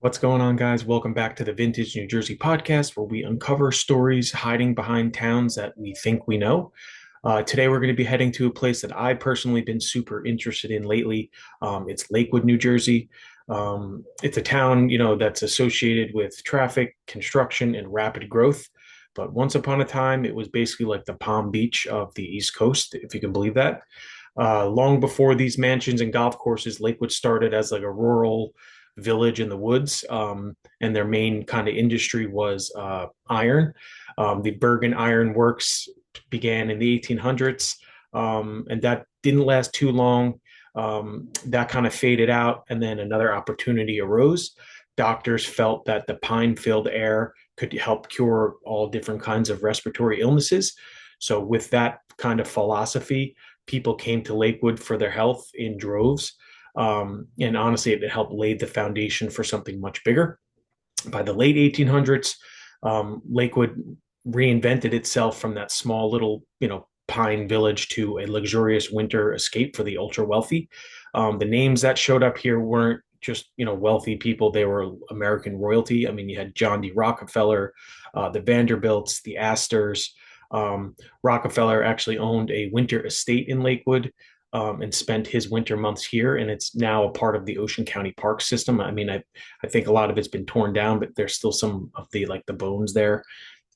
What's going on, guys? Welcome back to the Vintage New Jersey podcast, where we uncover stories hiding behind towns that we think we know. Today, we're going to be heading to a place that I've personally been super interested in lately. It's Lakewood, New Jersey. It's a town, that's associated with traffic, construction, and rapid growth. But once upon a time, it was basically like the Palm Beach of the East Coast, if you can believe that. Long before these mansions and golf courses, Lakewood started as like a rural village in the woods, and their main kind of industry was iron. The Bergen Iron Works began in the 1800s, and that didn't last too long. That kind of faded out, and then another opportunity arose. Doctors felt that the pine-filled air could help cure all different kinds of respiratory illnesses. So, with that kind of philosophy, people came to Lakewood for their health in droves. And honestly, it helped lay the foundation for something much bigger. By the late 1800s, Lakewood reinvented itself from that small little, pine village to a luxurious winter escape for the ultra wealthy. The names that showed up here weren't just wealthy people; they were American royalty. I mean, you had John D. Rockefeller, the Vanderbilts, the Astors. Rockefeller actually owned a winter estate in Lakewood, and spent his winter months here, and it's now a part of the Ocean County Park system. I mean, I think a lot of it's been torn down, but there's still some of the bones there.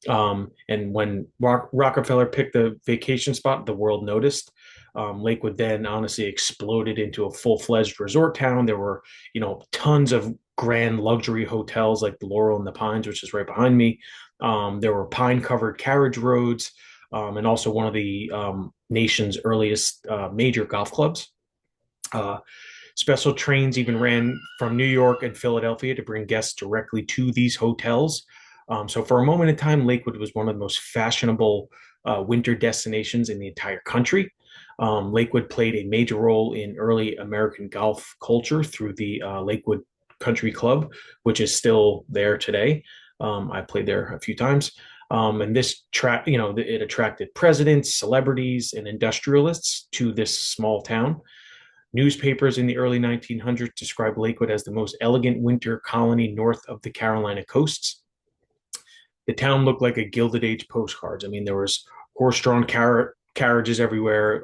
And when Rockefeller picked the vacation spot, the world noticed. Lakewood then honestly exploded into a full-fledged resort town. There were, tons of grand luxury hotels like the Laurel and the Pines, which is right behind me. There were pine-covered carriage roads, and also one of the nation's earliest major golf clubs. Uh, Special trains even ran from New York and Philadelphia to bring guests directly to these hotels. So for a moment in time, Lakewood was one of the most fashionable winter destinations in the entire country. Lakewood played a major role in early American golf culture through the Lakewood Country Club, which is still there today. I played there a few times. And this track, it attracted presidents, celebrities, and industrialists to this small town. Newspapers in the early 1900s described Lakewood as the most elegant winter colony north of the Carolina coasts. The town looked like a Gilded Age postcards. I mean, there was horse-drawn carriages everywhere,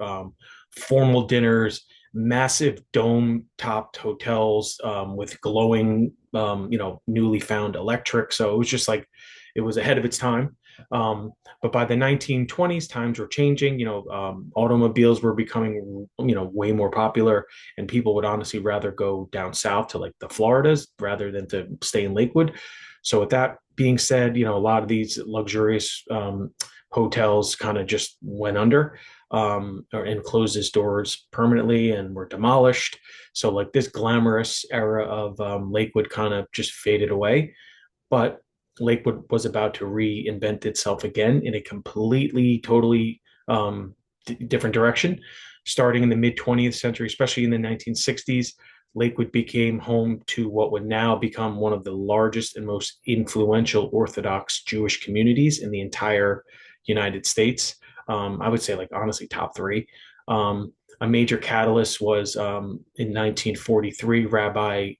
formal dinners, massive dome-topped hotels with glowing, newly found electric. So it was just like it was ahead of its time. But by the 1920s, times were changing. Automobiles were becoming, way more popular, and people would honestly rather go down south to like the Floridas rather than to stay in Lakewood. So with that being said, a lot of these luxurious hotels kind of just went under, and closed its doors permanently and were demolished. So like this glamorous era of Lakewood kind of just faded away. But Lakewood was about to reinvent itself again in a completely, totally different direction. Starting in the mid 20th century, especially in the 1960s, Lakewood became home to what would now become one of the largest and most influential Orthodox Jewish communities in the entire United States. I would say, like, honestly, top three. A major catalyst was in 1943, Rabbi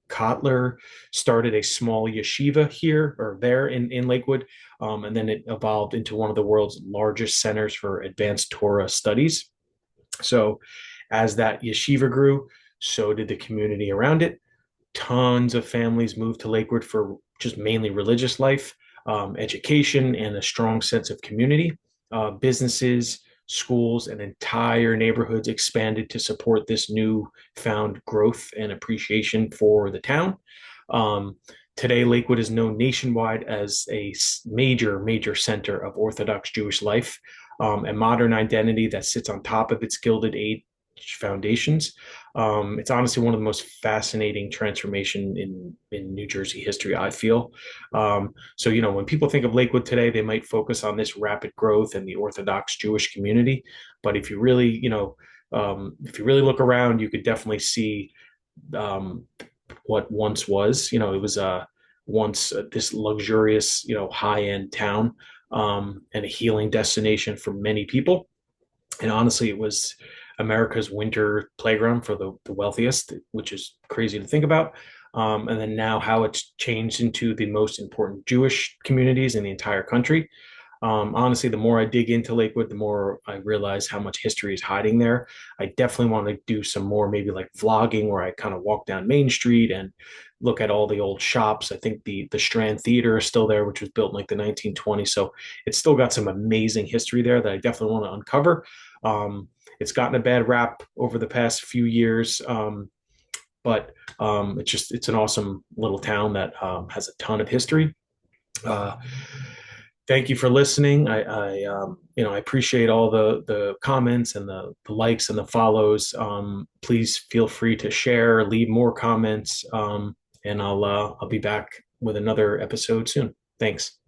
Kotler started a small yeshiva here or there in Lakewood, and then it evolved into one of the world's largest centers for advanced Torah studies. So, as that yeshiva grew, so did the community around it. Tons of families moved to Lakewood for just mainly religious life, education, and a strong sense of community. Businesses, schools, and entire neighborhoods expanded to support this newfound growth and appreciation for the town. Um, Today, Lakewood is known nationwide as a major, major center of Orthodox Jewish life, a modern identity that sits on top of its Gilded Age foundations. It's honestly one of the most fascinating transformation in New Jersey history, I feel. So, when people think of Lakewood today, they might focus on this rapid growth and the Orthodox Jewish community. But if you really look around, you could definitely see um, what once was. It was once this luxurious, high end town, and a healing destination for many people. And honestly, it was America's winter playground for the wealthiest, which is crazy to think about. and then now how it's changed into the most important Jewish communities in the entire country. Honestly, the more I dig into Lakewood, the more I realize how much history is hiding there. I definitely want to do some more, maybe like vlogging, where I kind of walk down Main Street and look at all the old shops. I think the Strand Theater is still there, which was built in like the 1920s. So it's still got some amazing history there that I definitely want to uncover. Um, it's gotten a bad rap over the past few years, but it's an awesome little town that has a ton of history. Uh, Thank you for listening. I appreciate all the comments and the likes and the follows. Please feel free to share, leave more comments, and I'll be back with another episode soon. Thanks.